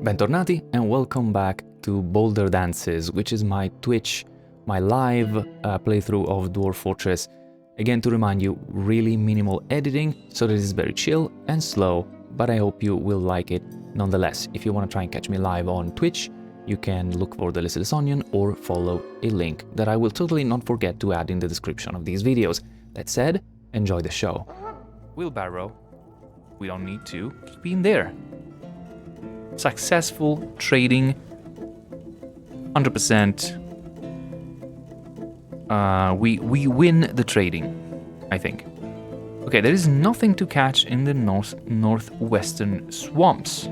Bentornati and welcome back to Boulderdances, which is my Twitch, my live playthrough of Dwarf Fortress. Again, to remind you, really minimal editing, so this is very chill and slow, but I hope you will like it nonetheless. If you want to try and catch me live on Twitch, you can look for the Litast Onion or follow a link that I will totally not forget to add in the description of these videos. That said, enjoy the show. Wheelbarrow, we don't need to keep in there. Successful trading, 100%. We win the trading, I think. Okay, there is nothing to catch in the northwestern swamps.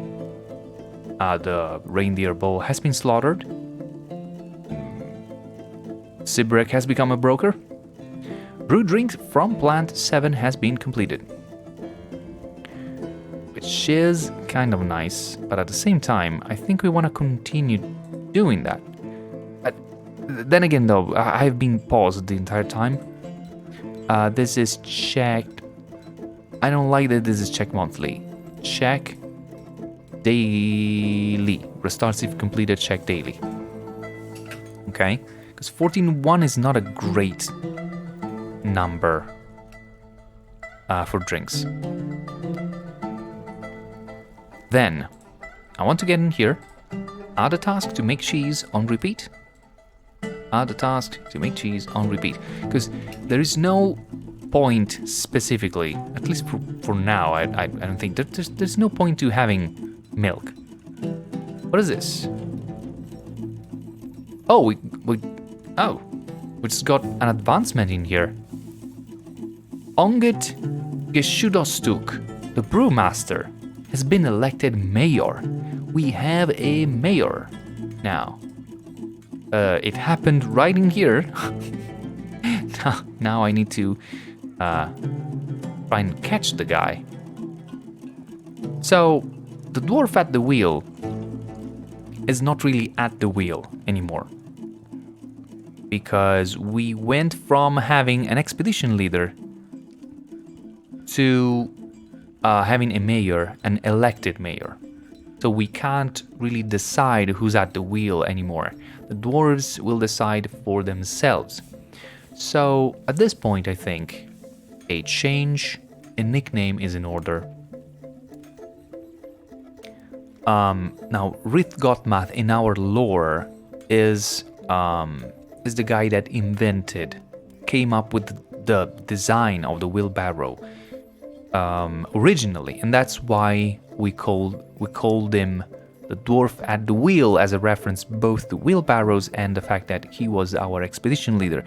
The reindeer bull has been slaughtered. Sibrek has become a broker. Brew drinks from plant 7 has been completed. Which is kind of nice, but at the same time, I think we want to continue doing that. Then again though, I've been paused the entire time. This is checked. I don't like that this is checked monthly. Check daily. Restarts if completed, check daily. Okay, because 14.1 is not a great number for drinks. Then, I want to get in here, add a task to make cheese on repeat. Add a task to make cheese on repeat. Because there is no point specifically, at least for now, I don't think, there's no point to having milk. What is this? Oh, we just got an advancement in here. Onget Geshudostuk, the brewmaster, has been elected mayor. We have a mayor now. It happened right in here. Now I need to try and catch the guy. So, the dwarf at the wheel is not really at the wheel anymore. Because we went from having an expedition leader to having a mayor, an elected mayor. So we can't really decide who's at the wheel anymore. The dwarves will decide for themselves. So at this point, I think a change, a nickname is in order. Now, Rithgomath in our lore is the guy that came up with the design of the wheelbarrow. Originally, and that's why we called him the dwarf at the wheel as a reference both to wheelbarrows and the fact that he was our expedition leader.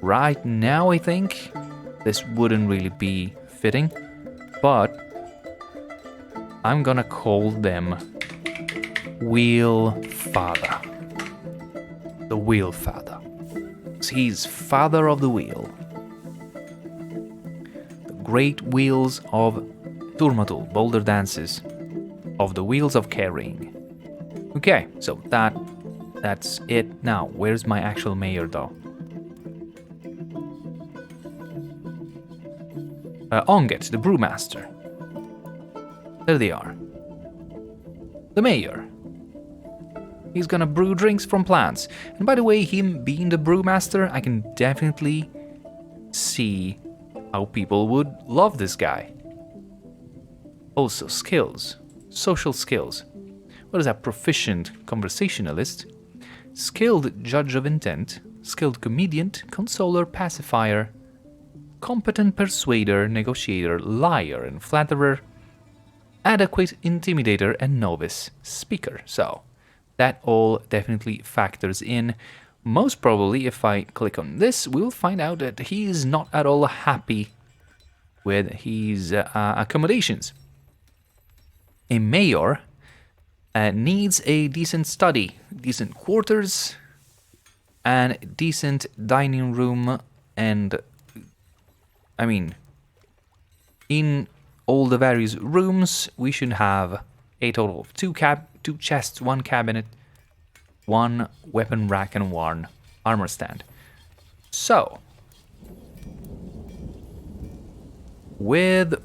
Right now, I think this wouldn't really be fitting, but I'm gonna call them Wheelfather. The Wheelfather. He's father of the wheel. Great wheels of Eturmatul, Boulderdances, of the wheels of carrying. Okay, so that's it. Now, where's my actual mayor though? Onget, the brewmaster. There they are. The mayor. He's gonna brew drinks from plants. And by the way, him being the brewmaster, I can definitely see how people would love this guy. Also, skills. Social skills. What is that? Proficient conversationalist, skilled judge of intent, skilled comedian, consoler, pacifier, competent persuader, negotiator, liar and flatterer, adequate intimidator, and novice speaker. So, that all definitely factors in. Most probably, if I click on this, we'll find out that he is not at all happy with his accommodations. A mayor needs a decent study, decent quarters, and decent dining room, and I mean, in all the various rooms, we should have a total of two chests, one cabinet, one weapon rack, and one armor stand. So, with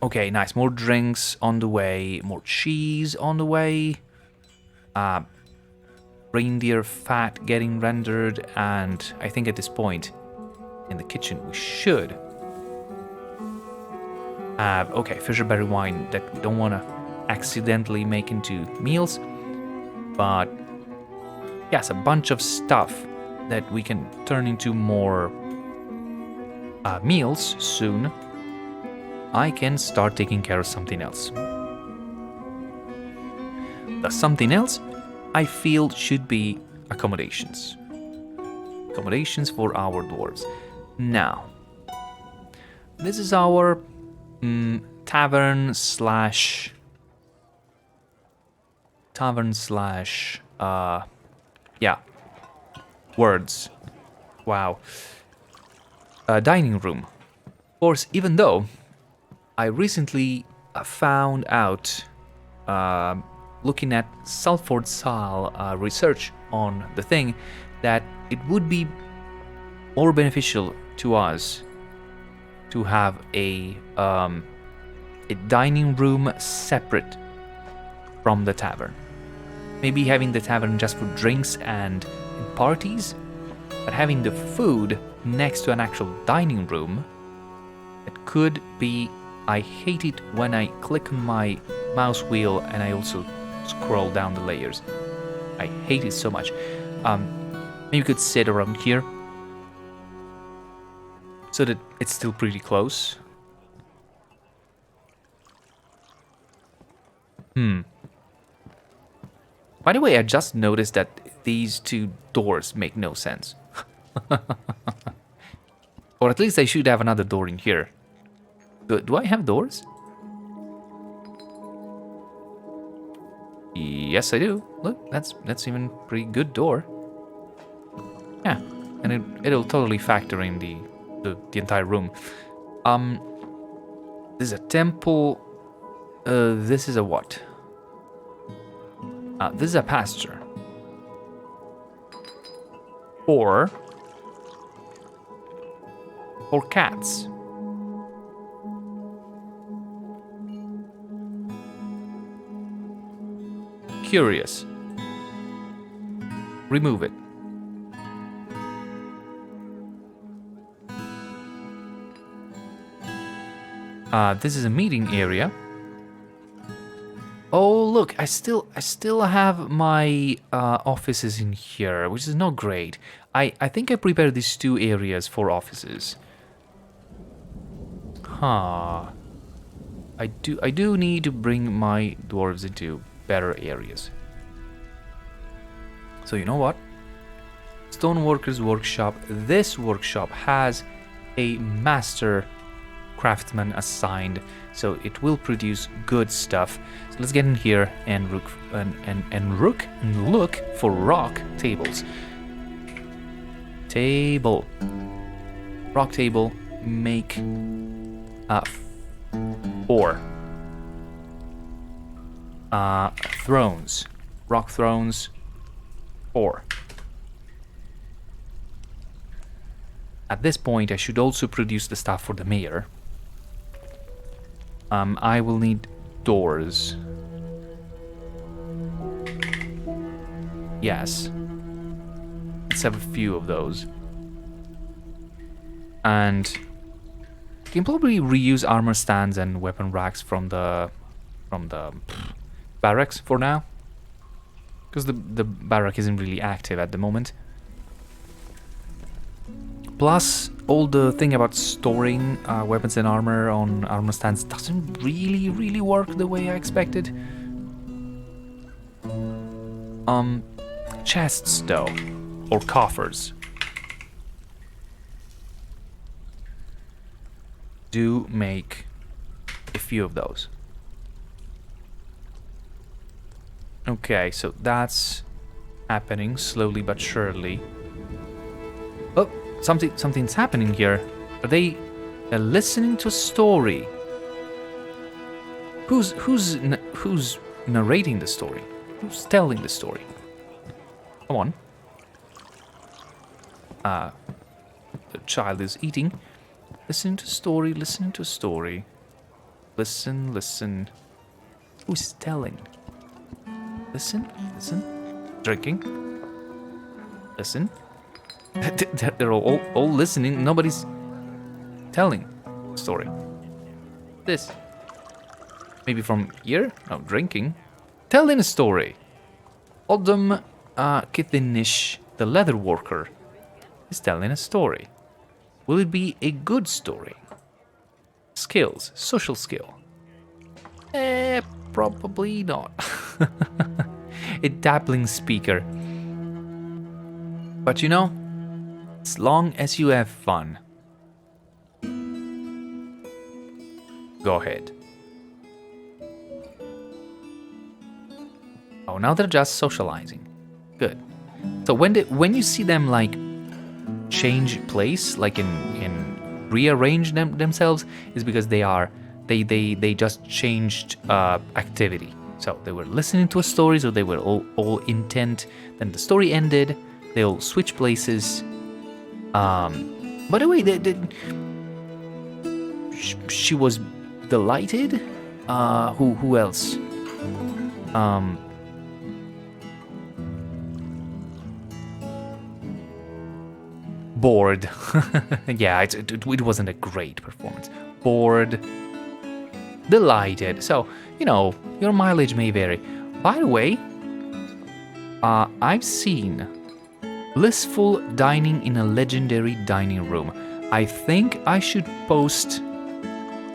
Okay, nice. More drinks on the way. More cheese on the way. Reindeer fat getting rendered. And I think at this point in the kitchen we should have... Okay, fisherberry wine that we don't want to accidentally make into meals. But yes, a bunch of stuff that we can turn into more meals soon. I can start taking care of something else. The something else I feel should be accommodations. Accommodations for our dwarves. Now, this is our tavern slash yeah, words. Wow. Dining room. Of course, even though I recently found out, looking at Salford Sal research on the thing, that it would be more beneficial to us to have a dining room separate from the tavern. Maybe having the tavern just for drinks and parties, but having the food next to an actual dining room, it could be... I hate it when I click on my mouse wheel and I also scroll down the layers. I hate it so much. Maybe you could sit around here so that it's still pretty close. By the way, I just noticed that these two doors make no sense. Or at least I should have another door in here. Do I have doors? Yes, I do. Look, that's even pretty good door. Yeah, and it'll totally factor in the entire room. This is a temple. This is a what? This is a pasture. Or cats. Curious. Remove it. This is a meeting area. Oh, look, I still have my offices in here, which is not great. I think I prepared these two areas for offices. Huh. I do need to bring my dwarves into better areas. So you know what? Stoneworkers workshop. This workshop has a master craftsman assigned, so it will produce good stuff. So let's get in here and look for rock tables. Table. Rock table. Make 4. Thrones. Rock thrones. 4. At this point, I should also produce the stuff for the mayor. I will need doors. Yes. Let's have a few of those. And you can probably reuse armor stands and weapon racks from the barracks for now, because the barrack isn't really active at the moment. Plus, all the thing about storing weapons and armor on armor stands doesn't really work the way I expected. Chests though, or coffers, do make a few of those. Okay, so that's happening slowly but surely. Oh, something's happening here. Are they listening to a story? Who's narrating the story? Who's telling the story? Come on. The child is eating. Listening to a story, listening to a story. Listen, listen. Who's telling? Listen, listen. Drinking. Listen. They're all listening. Nobody's telling a story. This. Maybe from here? No, drinking. Telling a story. Odom Kithinish, the leather worker, is telling a story. Will it be a good story? Skills. Social skill. Probably not. A dabbling speaker. But you know, as long as you have fun. Go ahead. Oh, now they're just socializing. Good. So when you see them like change place, like in rearrange themselves, is because they just changed activity. So they were listening to a story, so they were all intent. Then the story ended. They'll switch places. By the way, she was delighted. Who else? Bored. Yeah, it wasn't a great performance. Bored. Delighted. So, you know, your mileage may vary. By the way, I've seen blissful dining in a legendary dining room. I think I should post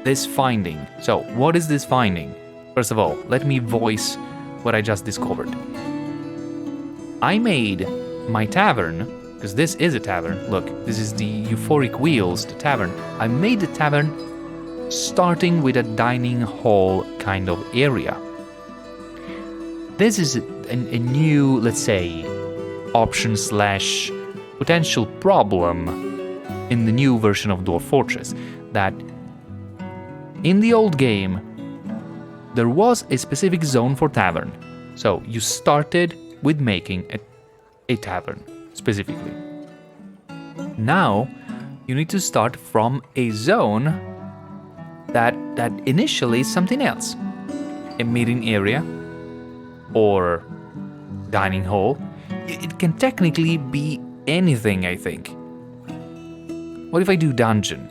this finding. So, what is this finding? First of all, let me voice what I just discovered. I made my tavern, because this is a tavern. Look, this is the Euphoric Wheels, the tavern. I made the tavern starting with a dining hall kind of area. This is a new, let's say, option / potential problem in the new version of Dwarf Fortress, that in the old game, there was a specific zone for tavern. So you started with making a tavern, specifically. Now, you need to start from a zone that initially is something else. A meeting area or dining hall. It can technically be anything, I think. What if I do dungeon?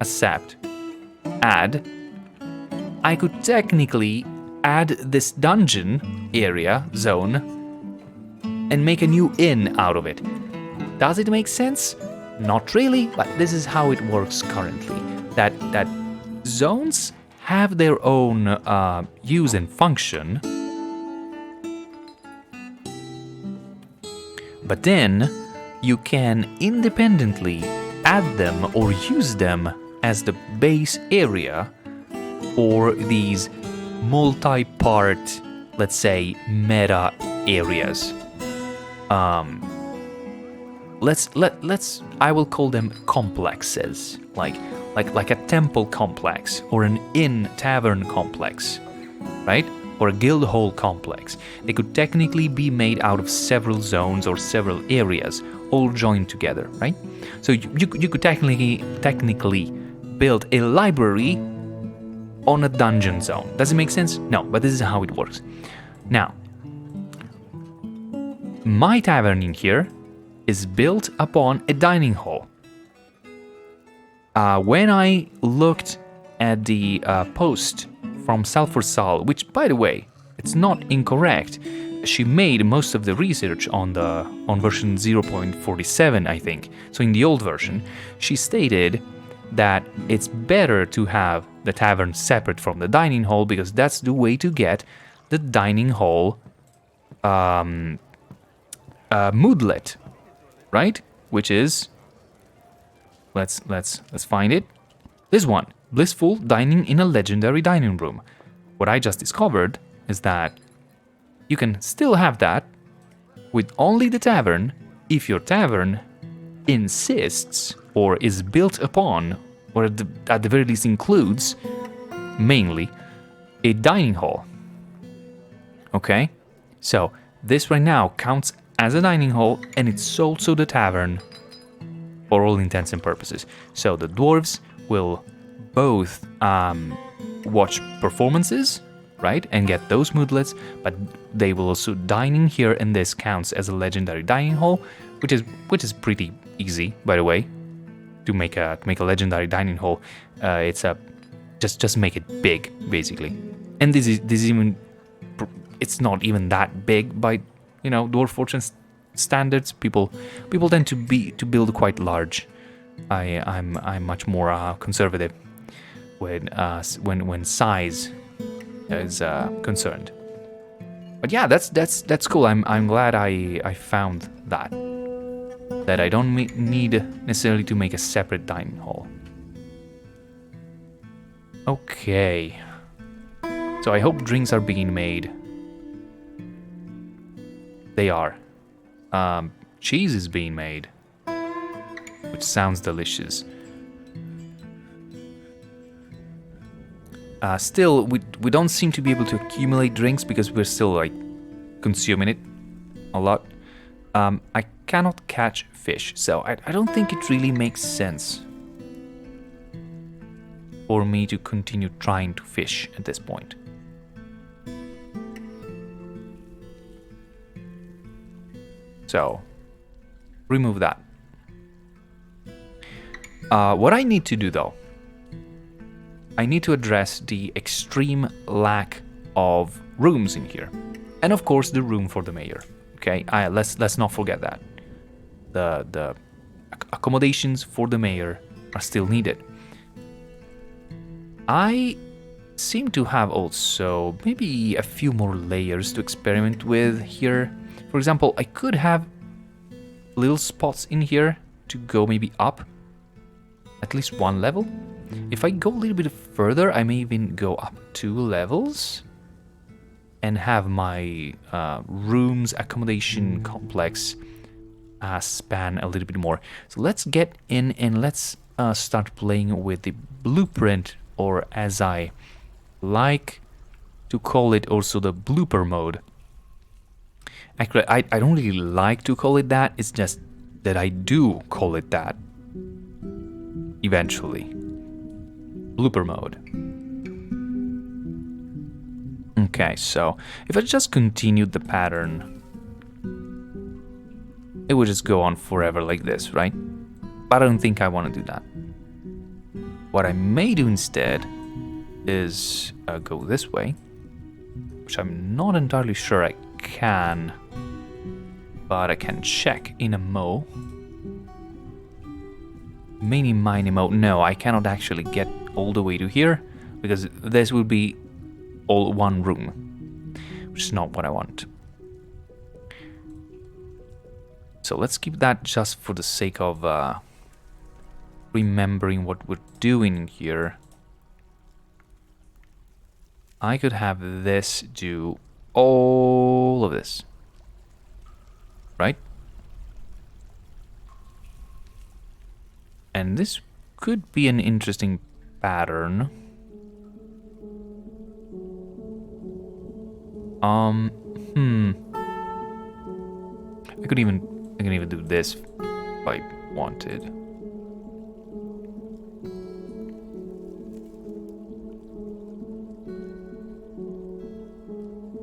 Accept. Add. I could technically add this dungeon area, zone, and make a new inn out of it. Does it make sense? Not really, but this is how it works currently. That zones have their own use and function, but then you can independently add them or use them as the base area for these multi-part, let's say, meta areas. I will call them complexes, like a temple complex or an inn tavern complex, right? Or a guild hall complex. They could technically be made out of several zones or several areas, all joined together, right? So you could technically build a library on a dungeon zone. Does it make sense? No, but this is how it works. Now, my tavern in here is built upon a dining hall. When I looked at the post from Salforsal, which, by the way, it's not incorrect. She made most of the research on version 0.47, I think. So in the old version, she stated that it's better to have the tavern separate from the dining hall because that's the way to get the dining hall moodlet, right? Which is, let's find it. This one, blissful dining in a legendary dining room. What I just discovered is that you can still have that with only the tavern if your tavern insists or is built upon, or at the very least includes, mainly, a dining hall. Okay? So, this right now counts as a dining hall, and it's also the tavern for all intents and purposes. So the dwarves will both watch performances, right, and get those moodlets, but they will also dine in here, and this counts as a legendary dining hall, which is pretty easy, by the way, to make a legendary dining hall. It's a just make it big, basically, and this is even, it's not even that big by Dwarf Fortune standards. People tend to build quite large. I'm much more conservative when size is concerned. But yeah, that's cool. I'm glad I found that I don't need necessarily to make a separate dining hall. Okay, so I hope drinks are being made. They are. Cheese is being made, which sounds delicious. Still, we don't seem to be able to accumulate drinks because we're still like consuming it a lot. I cannot catch fish, so I don't think it really makes sense for me to continue trying to fish at this point. So, remove that. What I need to do though, I need to address the extreme lack of rooms in here. And of course the room for the mayor. Okay, let's not forget that. The accommodations for the mayor are still needed. I seem to have also maybe a few more layers to experiment with here. For example, I could have little spots in here to go maybe up at least one level. If I go a little bit further, I may even go up 2 levels and have my rooms accommodation complex span a little bit more. So let's get in and let's start playing with the blueprint, or as I like to call it, also the blooper mode. Actually, I don't really like to call it that, it's just that I do call it that eventually. Blooper mode. Okay, so if I just continued the pattern, it would just go on forever like this, right? But I don't think I want to do that. What I may do instead is go this way, which I'm not entirely sure I can, but I can check in a mo. Mini mini mo. No, I cannot actually get all the way to here because this would be all one room, which is not what I want. So let's keep that just for the sake of remembering what we're doing here. I could have this do all of this, right? And this could be an interesting pattern. I can even do this if I wanted.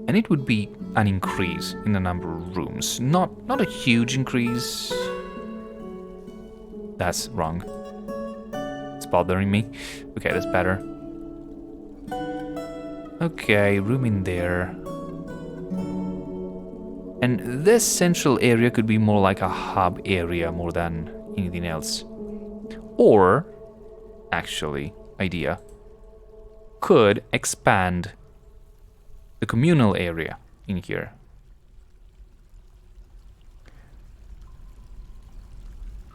And it would be an increase in the number of rooms. Not a huge increase. That's wrong. It's bothering me. Okay, that's better. Okay, room in there. And this central area could be more like a hub area more than anything else. Or, actually, idea, could expand the communal area in here.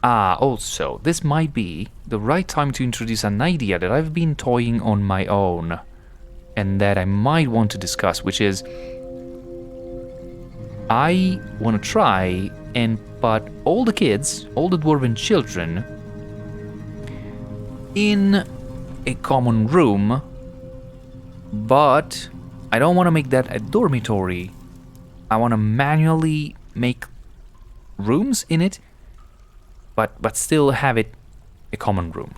Also, this might be the right time to introduce an idea that I've been toying on my own and that I might want to discuss, which is I want to try and put all the kids, all the dwarven children, in a common room, but I don't want to make that a dormitory. I want to manually make rooms in it, but still have it a common room.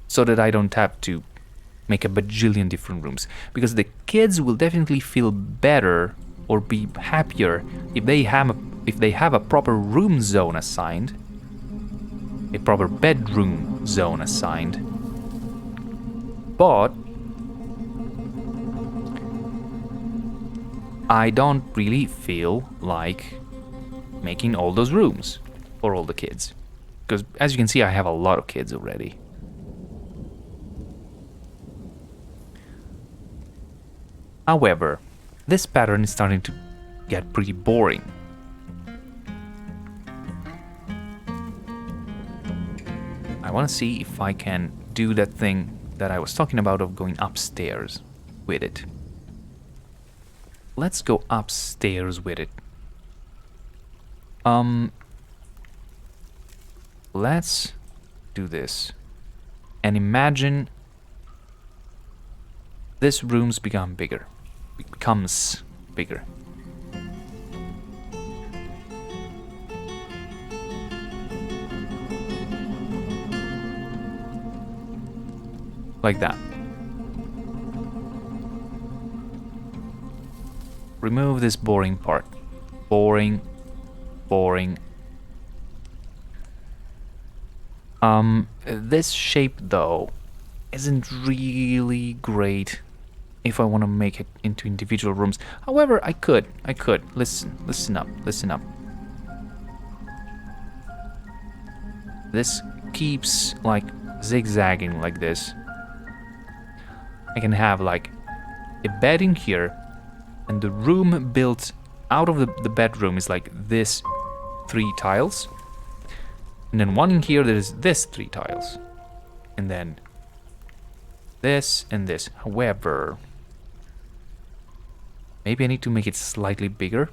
so that I don't have to make a bajillion different rooms. Because the kids will definitely feel better or be happier if they have a proper room zone assigned, a proper bedroom zone assigned. But I don't really feel like making all those rooms for all the kids. Because as you can see, I have a lot of kids already. However, this pattern is starting to get pretty boring. I want to see if I can do that thing that I was talking about of going upstairs with it. Let's go upstairs with it. Let's do this. And imagine this room's becomes bigger. Like that. Remove this boring part. Boring. This shape though isn't really great if I want to make it into individual rooms. However, I could. Listen up. This keeps like zigzagging like this. I can have like a bed in here, and the room built out of the bedroom is like this 3 tiles. And then one in here, there's this 3 tiles. And then this and this. However, maybe I need to make it slightly bigger.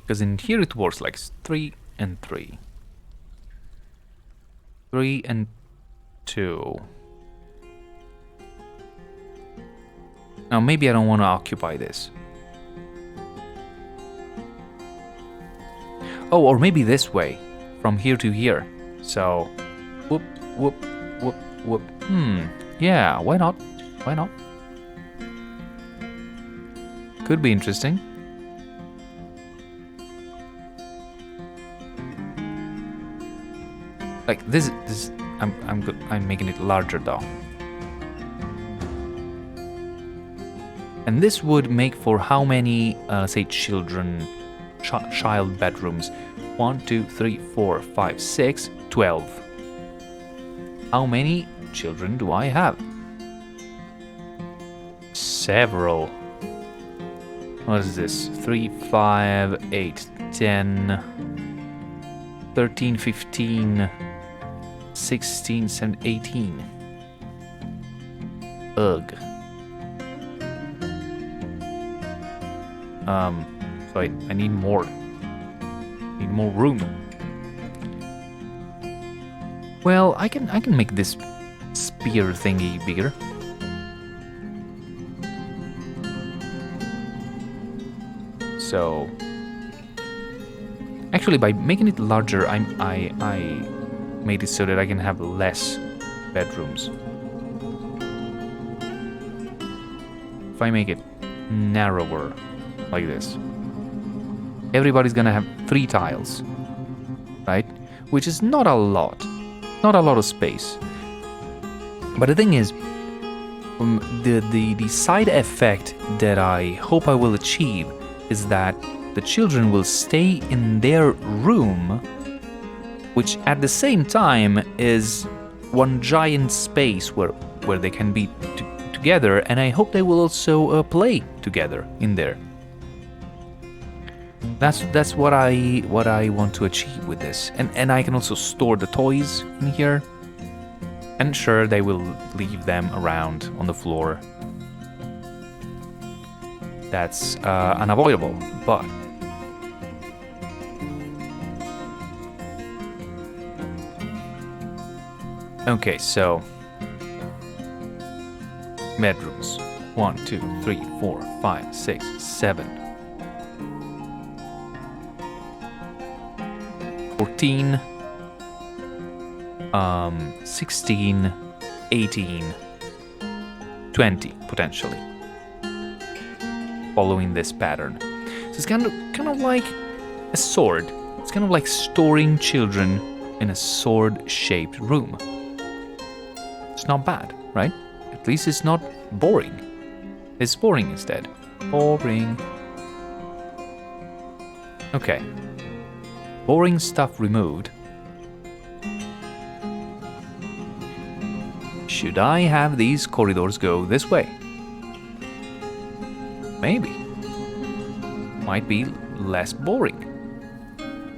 Because in here it works like 3 and 3. 3 and 2. Now maybe I don't want to occupy this. Oh, or maybe this way, from here to here. So, whoop. Yeah, why not? Could be interesting. Like this. I'm making it larger though. And this would make for how many, say, child bedrooms? 1, 2, 3, 4, 5, 6, 12. How many children do I have? Several. What is this? 3, 5, 8, 10, 13, 15, 16, 17, 18. Ugh. So I need more. Need more room. Well, I can make this spear thingy bigger. So actually, by making it larger, I made it so that I can have less bedrooms. If I make it narrower, like this, everybody's gonna have 3 tiles, right? Which is not a lot of space. But the thing is, the side effect that I hope I will achieve is that the children will stay in their room, which at the same time is one giant space where they can be together, and I hope they will also play together in there. That's what I want to achieve with this, and I can also store the toys in here. And sure, they will leave them around on the floor. That's unavoidable, but okay. So bedrooms: 1, 2, 3, 4, 5, 6, 7. 14, 16, 18, 20 potentially, following this pattern. So it's kind of like a sword. It's kind of like storing children in a sword-shaped room. It's not bad, right? At least it's not boring. It's boring instead. Boring. Okay. Boring stuff removed. Should I have these corridors go this way? Maybe. Might be less boring.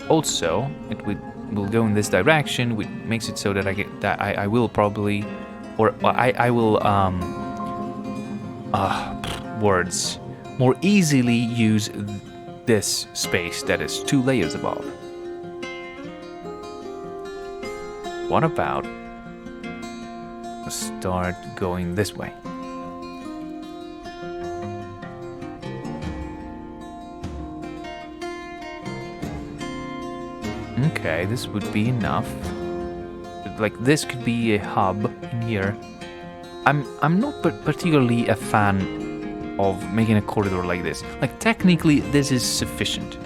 Also, it will go in this direction, which makes it so that I will probably, or I will words, more easily use this space that is 2 layers above. What about start going this way? Okay, this would be enough. Like, this could be a hub in here. I'm not particularly a fan of making a corridor like this. Like, technically, this is sufficient.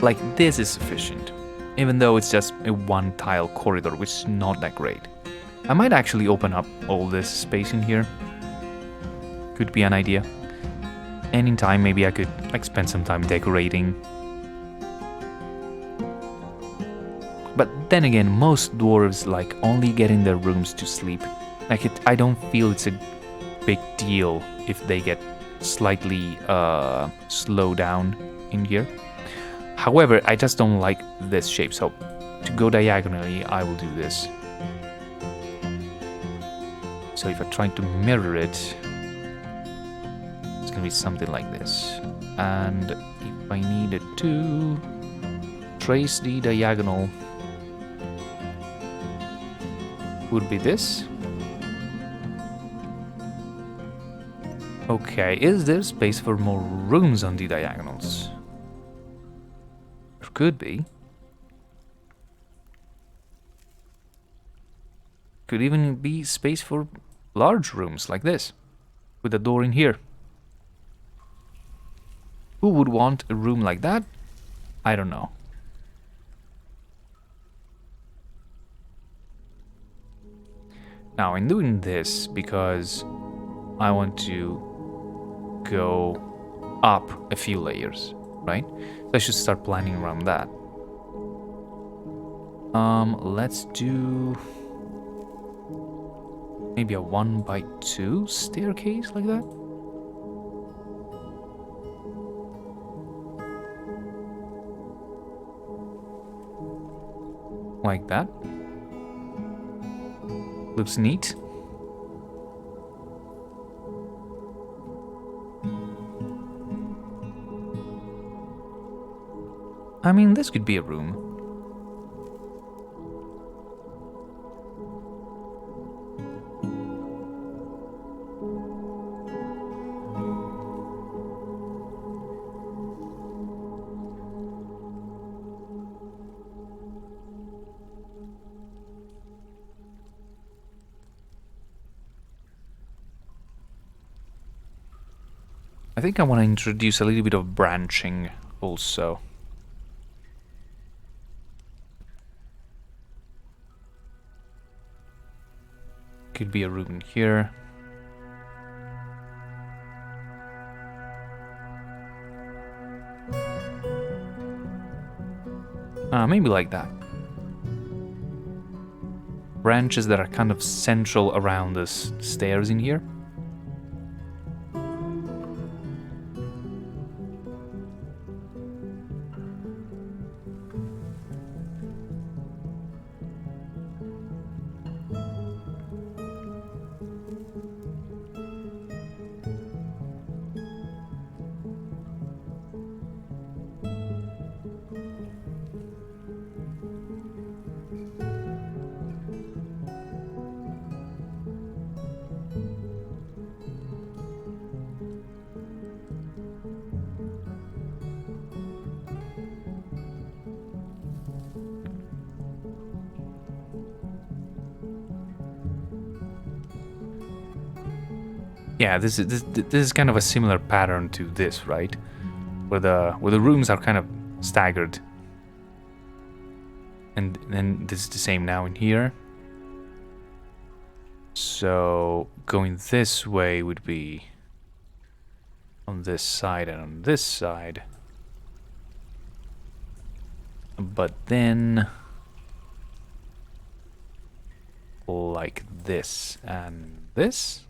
Like, this is sufficient. Even though it's just a 1-tile corridor, which is not that great. I might actually open up all this space in here. Could be an idea. And in time, maybe I could, like, spend some time decorating. But then again, most dwarves like only getting their rooms to sleep. Like, I don't feel it's a big deal if they get slightly slowed down in here. However, I just don't like this shape, so to go diagonally, I will do this. So if I try to mirror it, it's gonna be something like this. And if I needed to trace the diagonal, would be this. Okay, is there space for more rooms on the diagonals? There could be. Could even be space for large rooms like this, with a door in here. Who would want a room like that? I don't know. Now, I'm doing this because I want to go up a few layers, right? So I should start planning around that. Let's do maybe a 1x2 staircase like that. Like that. Looks neat. I mean, this could be a room. I think I want to introduce a little bit of branching also. Could be a room in here. Maybe like that. Branches that are kind of central around the stairs in here. Yeah, this is kind of a similar pattern to this, right? Where the rooms are kind of staggered. And then this is the same now in here. So going this way would be on this side and on this side. But then like this and this.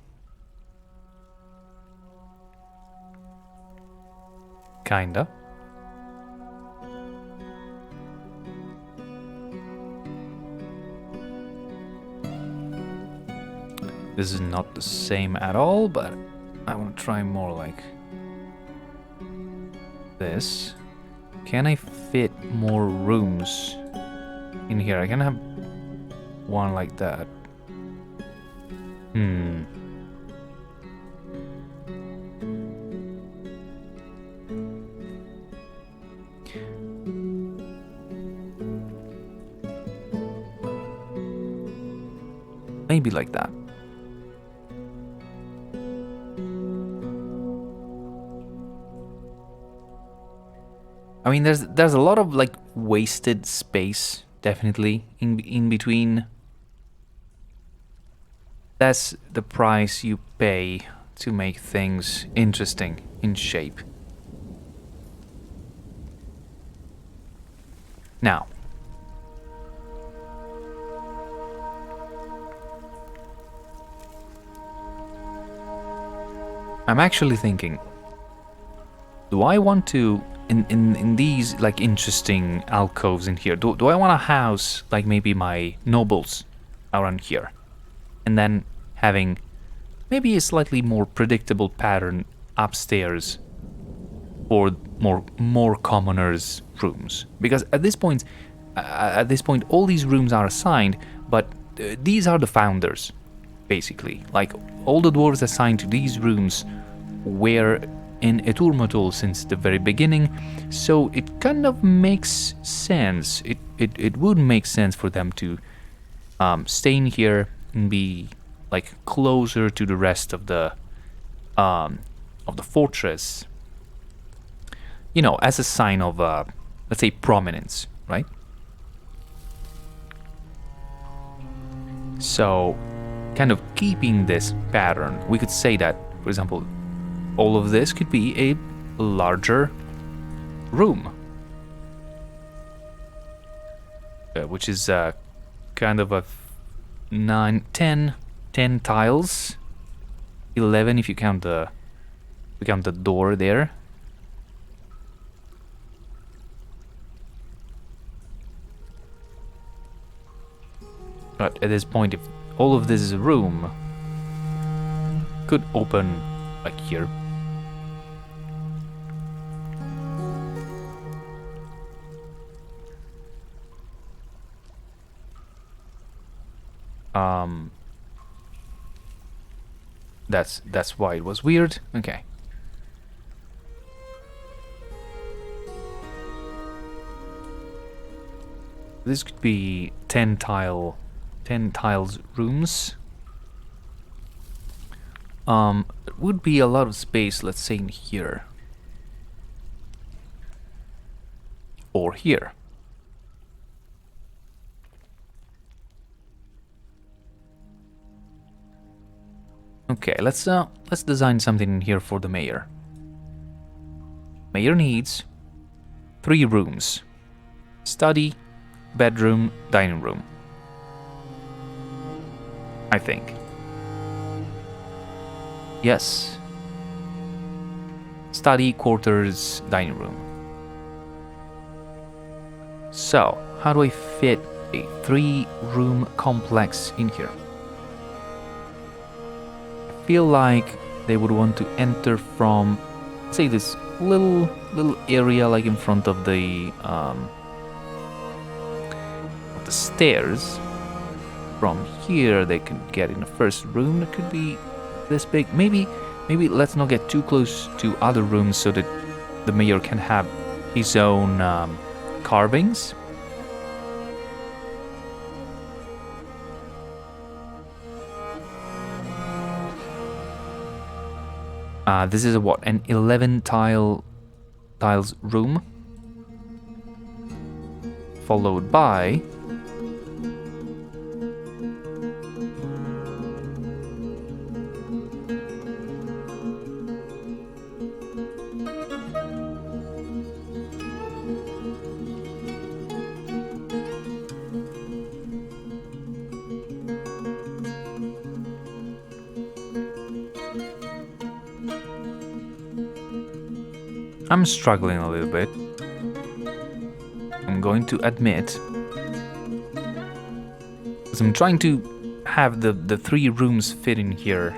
Kinda. This is not the same at all, but I want to try more like this. Can I fit more rooms in here? I can have one like that. Maybe like that. I mean, there's a lot of like wasted space, definitely in between. That's the price you pay to make things interesting in shape. Now, I'm actually thinking, do I want to, in these like interesting alcoves in here, do I want to house like maybe my nobles around here? And then having maybe a slightly more predictable pattern upstairs for more commoners' rooms. Because at this point, all these rooms are assigned, but these are the founders, basically. Like all the dwarves assigned to these rooms were in Eturmatul since the very beginning, so it kind of makes sense. It would make sense for them to stay in here and be like closer to the rest of the fortress, you know, as a sign of let's say prominence, right? So kind of keeping this pattern, we could say that, for example, all of this could be a larger room, which is kind of a 10 tiles, 11 if you count the door there. But at this point, if all of this is a room, could open like here. That's why it was weird. Okay. This could be 10 tiles rooms. It would be a lot of space, let's say in here. Or here. Okay, let's design something in here for the mayor. Mayor needs 3 rooms. Study, bedroom, dining room. I think. Yes. Study, quarters, dining room. So, how do I fit a 3-room complex in here? I feel like they would want to enter from, say, this little area like in front of the stairs. From here they can get in the first room that could be this big. Maybe let's not get too close to other rooms so that the mayor can have his own carvings. This is a what? An 11 tiles room, followed by I'm struggling a little bit. I'm going to admit. Because I'm trying to have the 3 rooms fit in here.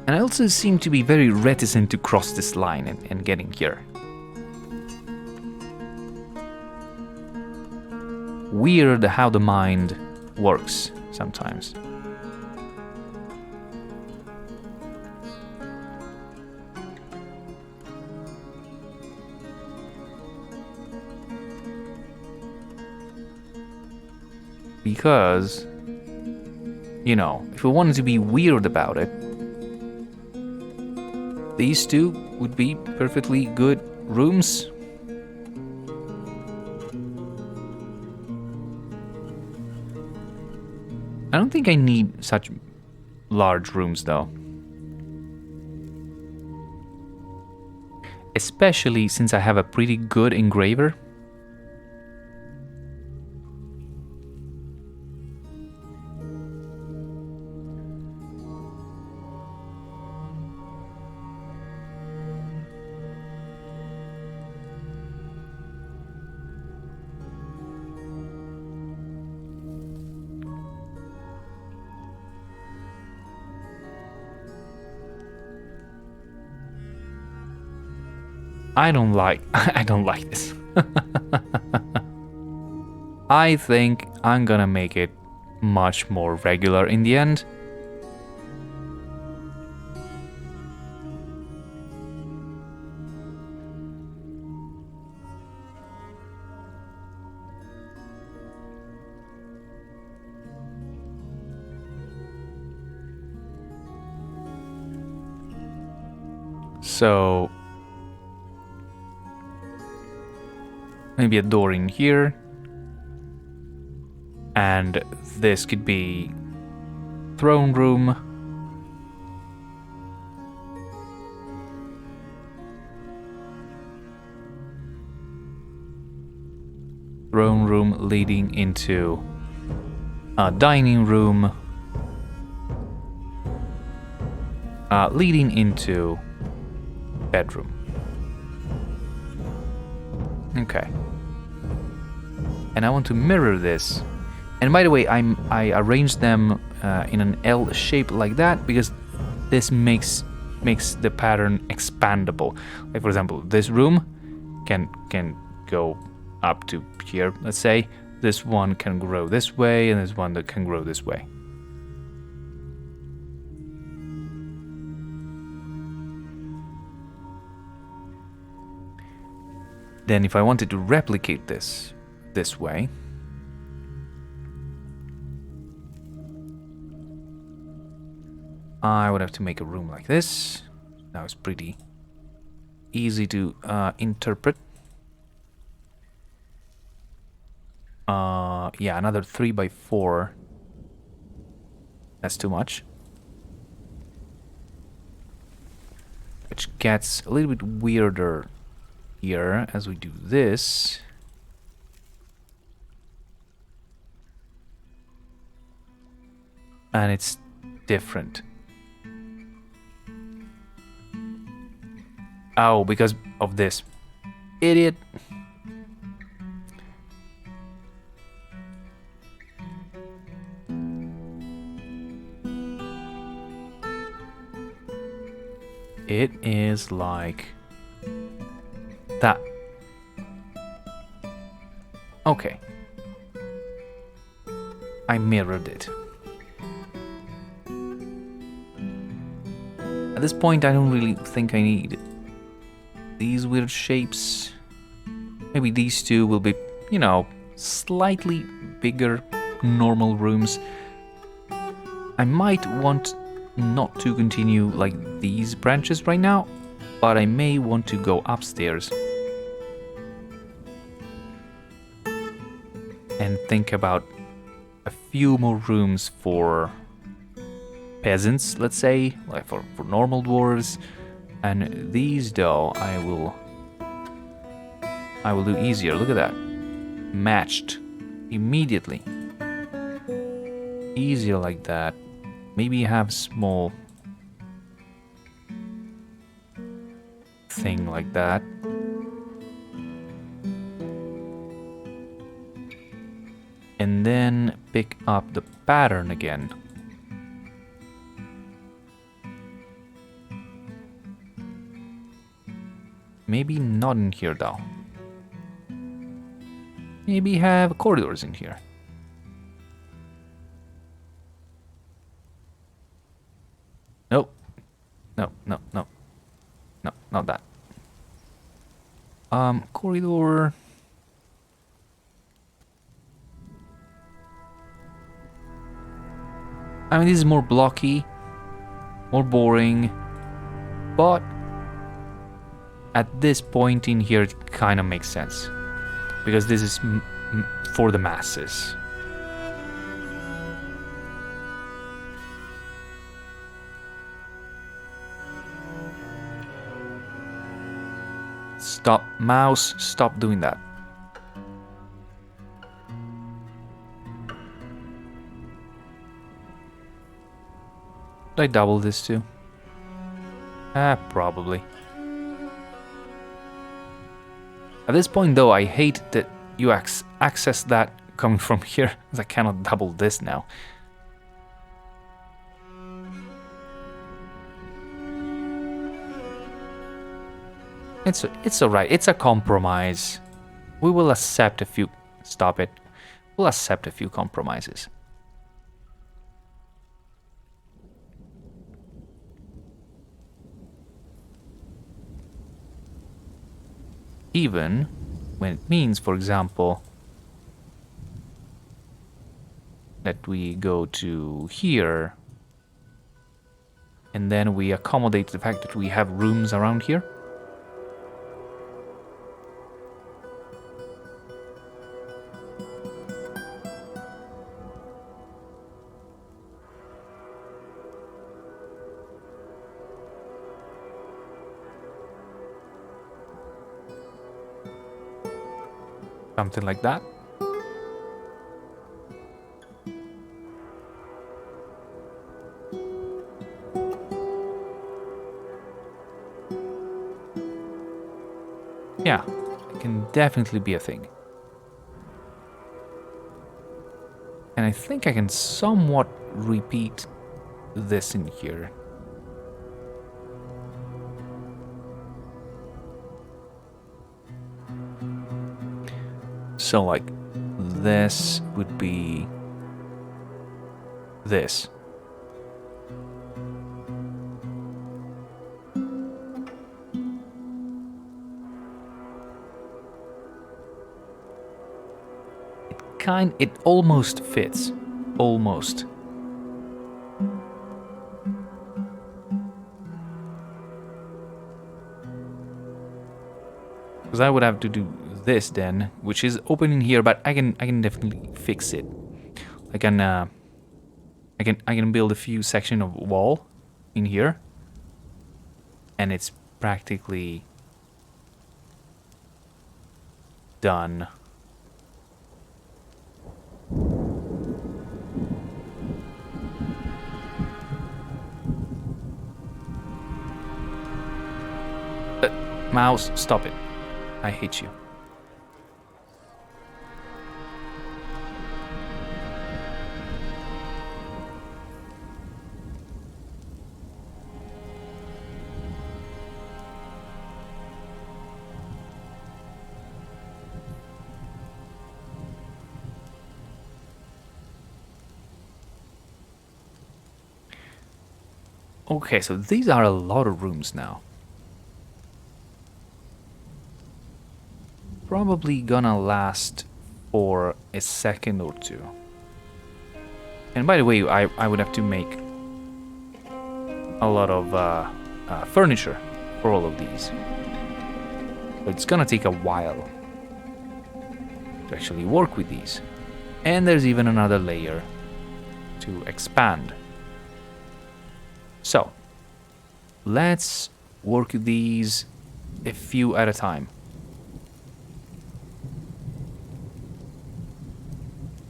And I also seem to be very reticent to cross this line and getting here. Weird how the mind works sometimes. Because, you know, if we wanted to be weird about it, these 2 would be perfectly good rooms. I don't think I need such large rooms though. Especially since I have a pretty good engraver. I don't like this. I think I'm gonna make it much more regular in the end. So maybe a door in here, and this could be throne room. Throne room leading into a dining room, leading into bedroom. Okay. And I want to mirror this. And by the way, I arranged them in an L shape like that because this makes the pattern expandable. Like for example, this room can go up to here, let's say. This one can grow this way, and this one that can grow this way. Then if I wanted to replicate this way, I would have to make a room like this. Now it's pretty easy to interpret. Yeah, another 3x4. That's too much. Which gets a little bit weirder here as we do this. And it's different. Oh, because of this. Idiot. It is like that. Okay. I mirrored it. At this point, I don't really think I need these weird shapes. Maybe these 2 will be, you know, slightly bigger normal rooms. I might want not to continue like these branches right now, but I may want to go upstairs and think about a few more rooms for peasants, let's say, like for normal dwarves. And these though, I will do easier. Look at that. Matched immediately. Easier like that. Maybe have small thing like that. And then pick up the pattern again. Maybe not in here though. Maybe have corridors in here. Nope. No, no, no. No, not that. Corridor. I mean, this is more blocky, more boring, but at this point in here, it kind of makes sense. Because this is for the masses. Stop, mouse, stop doing that. Did I double this too? Probably. At this point though, I hate that you access that coming from here, as I cannot double this now. It's alright, it's a compromise. We will accept a few... Stop it. We'll accept a few compromises. Even when it means, for example, that we go to here and then we accommodate the fact that we have rooms around here. Something like that. Yeah, it can definitely be a thing. And I think I can somewhat repeat this in here. So like this would be this. It almost fits. Almost. Because I would have to do this then, which is opening here, but I can definitely fix it. I can build a few section of wall in here, and it's practically done. Mouse, stop it. I hate you. Okay, so these are a lot of rooms now. Probably gonna last for a second or two. And by the way, I would have to make a lot of furniture for all of these. So it's gonna take a while to actually work with these. And there's even another layer to expand. So, let's work these a few at a time.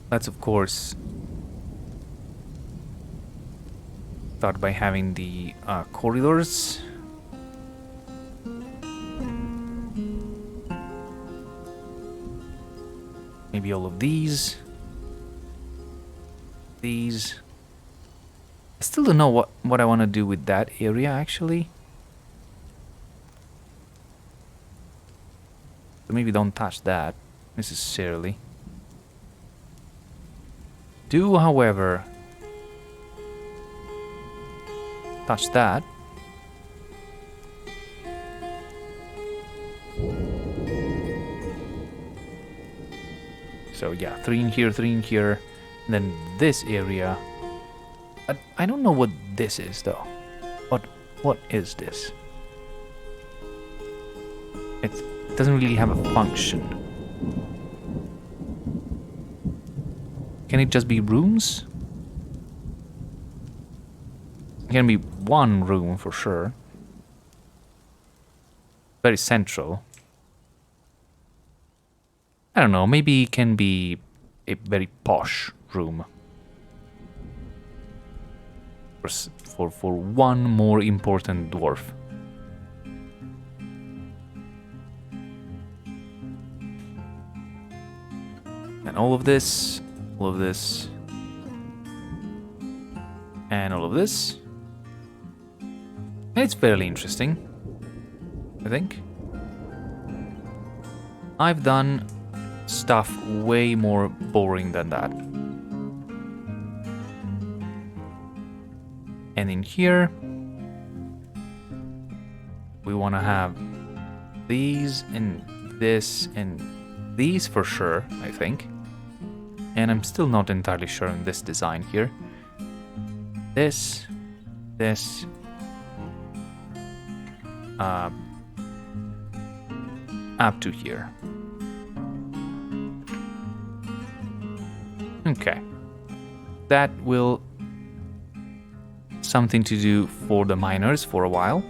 Let's, of course, start by having the corridors. Maybe all of these. These. I still don't know what I want to do with that area, actually. So maybe don't touch that necessarily. Do, however, touch that. So yeah, 3 in here, 3 in here. And then this area. I don't know what this is though. What is this? It doesn't really have a function. Can it just be rooms? It can be one room for sure. Very central. I don't know, maybe it can be a very posh room. For one more important dwarf. And all of this, and all of this. And it's fairly interesting, I think. I've done stuff way more boring than that. And in here, we want to have these and this and these for sure, I think. And I'm still not entirely sure on this design here. This, up to here. Okay. That will something to do for the miners for a while.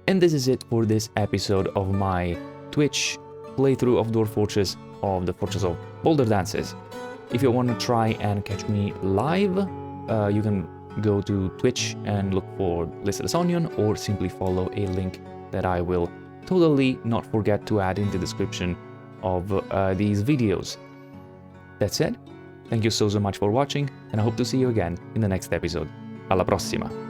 And this is it for this episode of my Twitch playthrough of Dwarf Fortress of the Fortress of Boulderdances. If you want to try and catch me live, you can go to Twitch and look for Litast Onion, or simply follow a link that I will totally not forget to add in the description of these videos. That said, thank you so much for watching, and I hope to see you again in the next episode. Alla prossima!